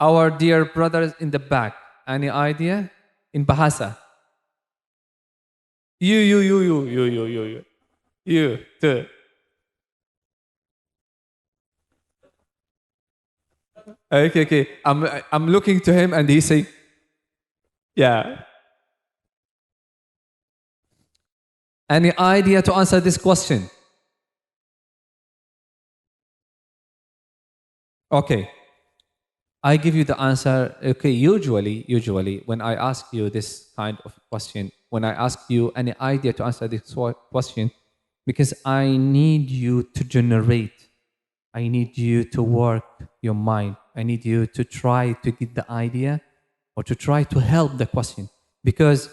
Our dear brothers in the back, any idea? In Bahasa. You, too. Okay, okay. I'm looking to him and he say, yeah. Any idea to answer this question? Okay. I give you the answer. Okay, usually, when I ask you this kind of question, when I ask you any idea to answer this question, because I need you to generate, I need you to work your mind, I need you to try to get the idea or to try to help the question. Because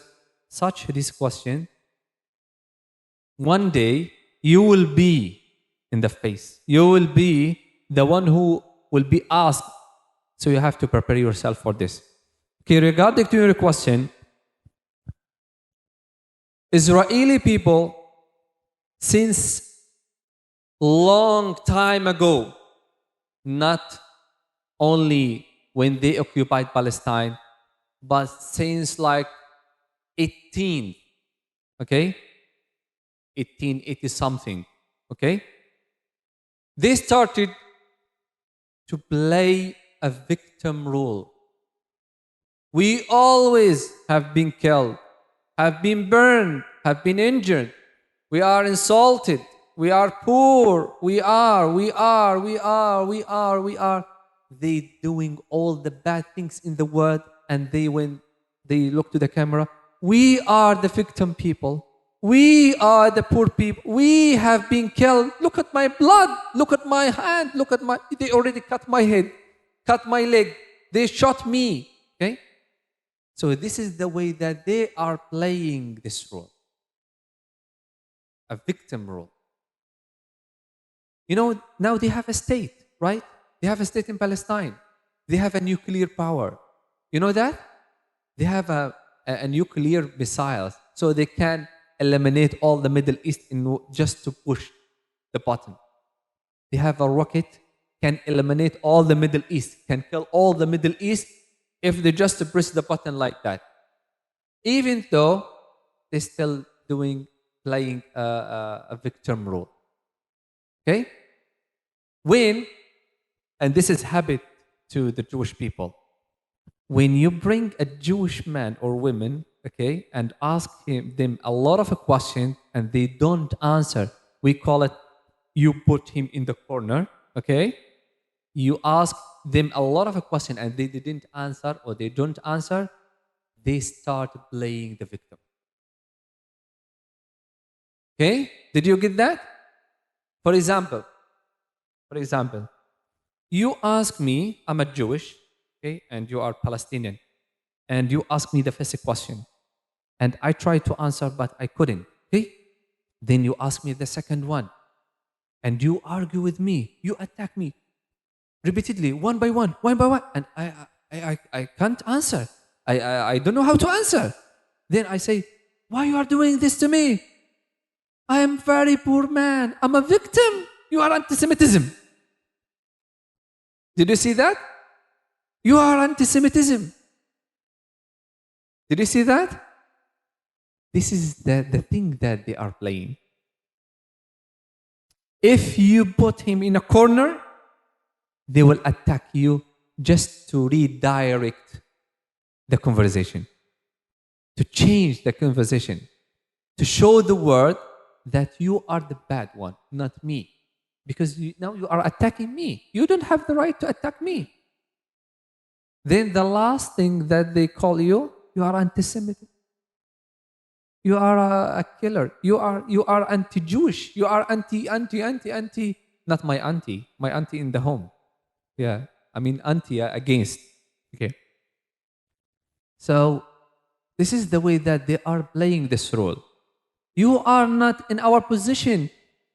such this question, one day you will be in the face. You will be the one who will be asked. So you have to prepare yourself for this. Okay, regarding to your question, Israeli people, since long time ago, not only when they occupied Palestine, but since like 18, okay, 1880 something, okay, they started to play a victim role. We always have been killed, have been burned, have been injured. We are insulted. We are poor. We are. They doing all the bad things in the world, and they, when they look to the camera, we are the victim people. We are the poor people. We have been killed. Look at my blood. Look at my hand. Look at my. They already cut my head, cut my leg. They shot me. Okay. So this is the way that they are playing this role, a victim role. You know, now they have a state, right? They have a state in Palestine. They have a nuclear power. You know that? They have a nuclear missiles, so they can eliminate all the Middle East in just to push the button. They have a rocket, can eliminate all the Middle East, can kill all the Middle East if they just press the button like that. Even though they're still playing a victim role. Okay? When, and this is habit to the Jewish people, when you bring a Jewish man or woman, okay, and ask them a lot of a question and they don't answer, we call it you put him in the corner, okay? You ask them a lot of a question and they didn't answer or they don't answer, they start playing the victim. Okay? Did you get that? For example, you ask me, I'm a Jewish, okay, and you are Palestinian, and you ask me the first question, and I tried to answer, but I couldn't, okay? Then you ask me the second one, and you argue with me, you attack me repeatedly, one by one, and I can't answer. I don't know how to answer. Then I say, why you are doing this to me? I am very poor man. I'm a victim. You are anti-Semitism. Did you see that? You are anti-Semitism. Did you see that? This is the thing that they are playing. If you put him in a corner, they will attack you just to redirect the conversation, to change the conversation, to show the world that you are the bad one, not me. Because now you are attacking me. You don't have the right to attack me. Then the last thing that they call you are anti-Semitic. You are a killer. You are anti-Jewish. You are anti. Not my auntie. My auntie in the home. Yeah, I mean anti against. Okay. So this is the way that they are playing this role. You are not in our position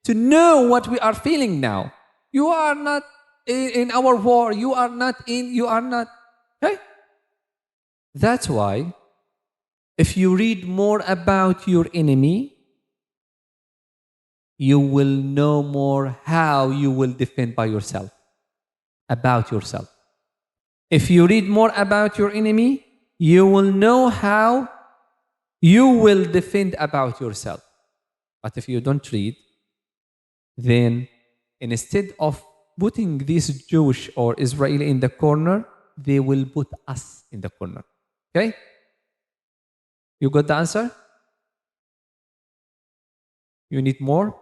to know what we are feeling now. You are not in our war. You are not. Okay? That's why if you read more about your enemy, you will know more how you will defend by yourself, about yourself. If you read more about your enemy, you will know how you will defend about yourself. But if you don't read, then instead of putting this Jewish or Israeli in the corner, they will put us in the corner. Okay? You got the answer? You need more?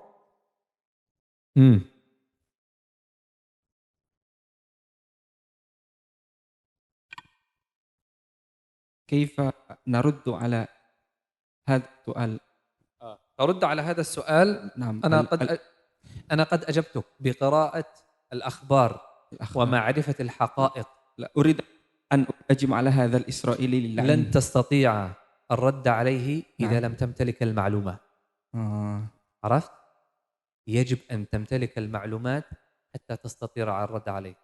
كيف نرد على هذا السؤال؟ أرد على هذا السؤال. نعم. أنا قد أجبتك بقراءة الأخبار ومعرفة الحقائق. لا أريد أن أجم على هذا الإسرائيلي اللعين. لن تستطيع الرد عليه إذا لم تمتلك المعلومة. عرفت؟ يجب أن تمتلك المعلومات حتى تستطيع الرد عليه.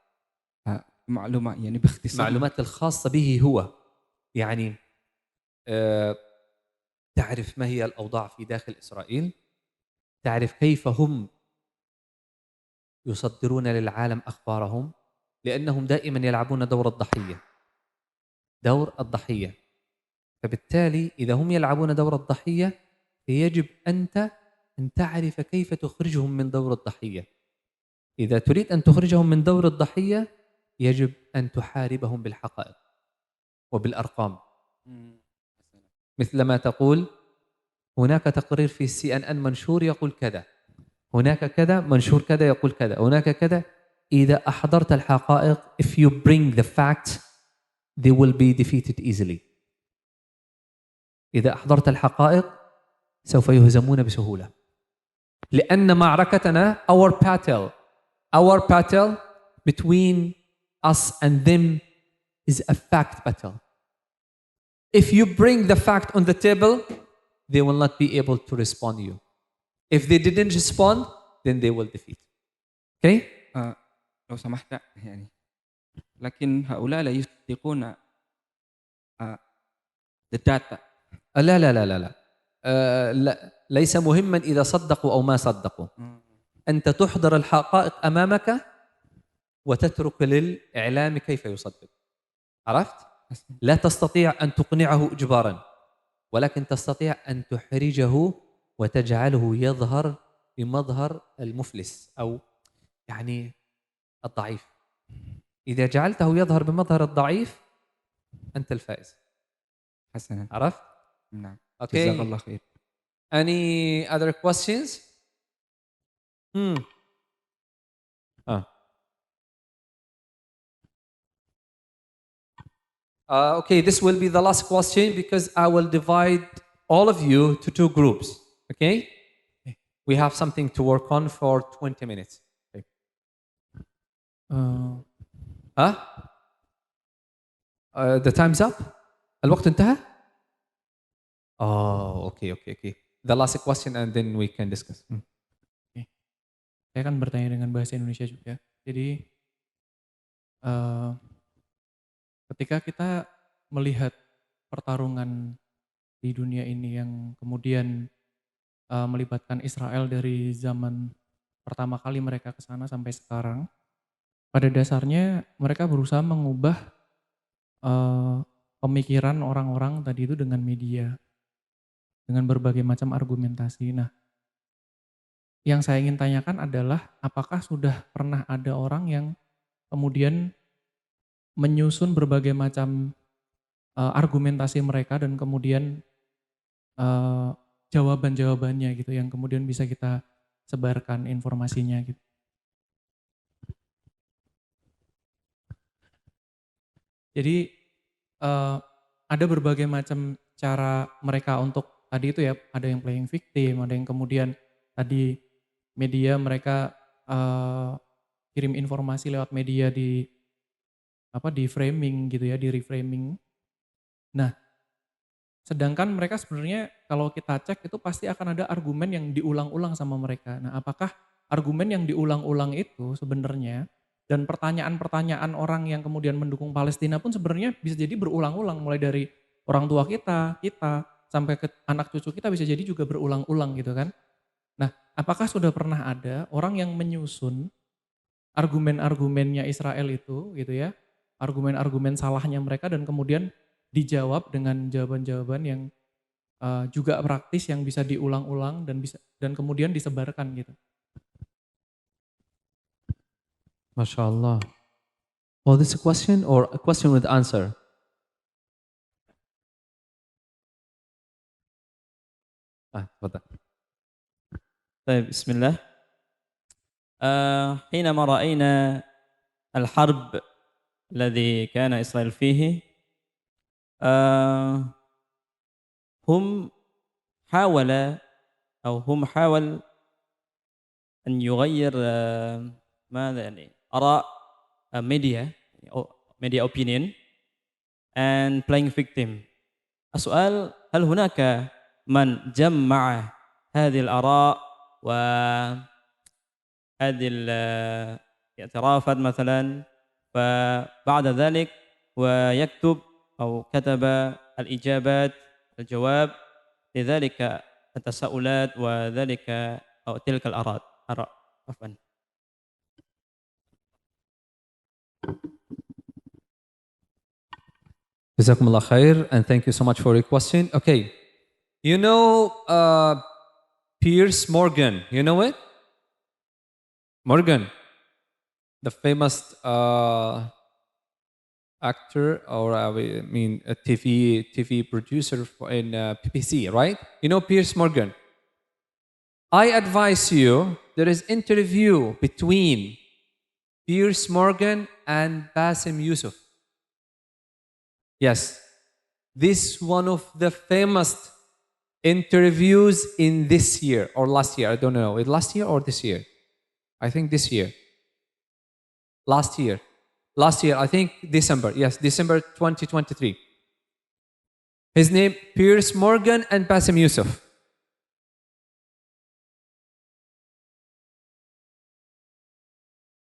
معلومة يعني باختصار. معلومات الخاصة به هو. يعني تعرف ما هي الأوضاع في داخل إسرائيل، تعرف كيف هم يصدرون للعالم أخبارهم، لأنهم دائما يلعبون دور الضحية. دور الضحية. فبالتالي إذا هم يلعبون دور الضحية فيجب أنت أن تعرف كيف تخرجهم من دور الضحية. إذا تريد أن تخرجهم من دور الضحية يجب أن تحاربهم بالحقائق وبالأرقام. مثل ما تقول هناك تقرير في CNN منشور يقول كذا، هناك كذا منشور كذا يقول كذا، هناك كذا. إذا أحضرت الحقائق, if you bring the facts, they will be defeated easily. إذا أحضرت الحقائق سوف يهزمون بسهولة. لأن معركتنا, our battle between us and them is a fact battle. If you bring the fact on the table, they will not be able to respond to you. If they didn't respond, then they will defeat. Okay? لو سمحت يعني لكن هؤلاء لا يصدقون the data. لا لا لا لا لا. لا ليس مهما إذا صدقوا أو ما صدقوا. أنت تحضر الحقائق أمامك وتترك للإعلام كيف يصدق. عرفت؟ لا تستطيع أن تقنعه إجبارا، ولكن تستطيع أن تحرجه وتجعله يظهر بمظهر المفلس أو يعني الضعيف. إذا جعلته يظهر بمظهر الضعيف أنت الفائز. حسنا. عرفت؟ نعم. Okay. جزاك الله خير. Any other questions? Okay, this will be the last question because I will divide all of you to two groups. Okay? We have something to work on for 20 minutes. Okay. The time's up? الوقت انتهى? Oh, okay. The last question and then we can discuss. Okay. Saya akan bertanya dengan bahasa Indonesia juga. Jadi ketika kita melihat pertarungan di dunia ini yang kemudian melibatkan Israel dari zaman pertama kali mereka ke sana sampai sekarang, pada dasarnya mereka berusaha mengubah pemikiran orang-orang tadi itu dengan media, dengan berbagai macam argumentasi. Nah, yang saya ingin tanyakan adalah apakah sudah pernah ada orang yang kemudian menyusun berbagai macam argumentasi mereka dan kemudian jawaban-jawabannya gitu yang kemudian bisa kita sebarkan informasinya gitu. Jadi ada berbagai macam cara mereka untuk tadi itu ya, ada yang playing victim, ada yang kemudian tadi media mereka kirim informasi lewat media di framing gitu ya, di reframing. Nah, sedangkan mereka sebenarnya kalau kita cek itu pasti akan ada argumen yang diulang-ulang sama mereka. Nah, apakah argumen yang diulang-ulang itu sebenarnya dan pertanyaan-pertanyaan orang yang kemudian mendukung Palestina pun sebenarnya bisa jadi berulang-ulang, mulai dari orang tua kita sampai ke anak cucu kita bisa jadi juga berulang-ulang gitu kan. Nah, apakah sudah pernah ada orang yang menyusun argumen-argumennya Israel itu gitu ya, argumen-argumen salahnya mereka dan kemudian dijawab dengan jawaban-jawaban yang juga praktis yang bisa diulang-ulang dan kemudian disebarkan gitu. MashaAllah. Well, this is a question or a question with answer? تفضل. طيب بسم الله. حينما رأينا الحرب الذي كان إسرائيل فيه هم حاول أن يغير ماذا يعني آراء media opinion and playing victim. السؤال هل هناك من جمع هذه الآراء وهذه الاعترافات مثلا فبعد ذلك ويكتب أو كتب الجواب لذلك التساؤلات وذلك أو تلك الآراء عفوا. Jazakumullah khair, and thank you so much for your question. Okay, you know Piers Morgan, you know it? Morgan, the famous actor, or I mean a TV producer in PPC, right? You know Piers Morgan. I advise you, there is interview between Piers Morgan and Bassem Youssef. Yes, this one of the famous interviews in this year or last year. I don't know. Last year or this year? I think this year. Last year, I think December. Yes, December 2023. His name, Piers Morgan and Bassem Youssef.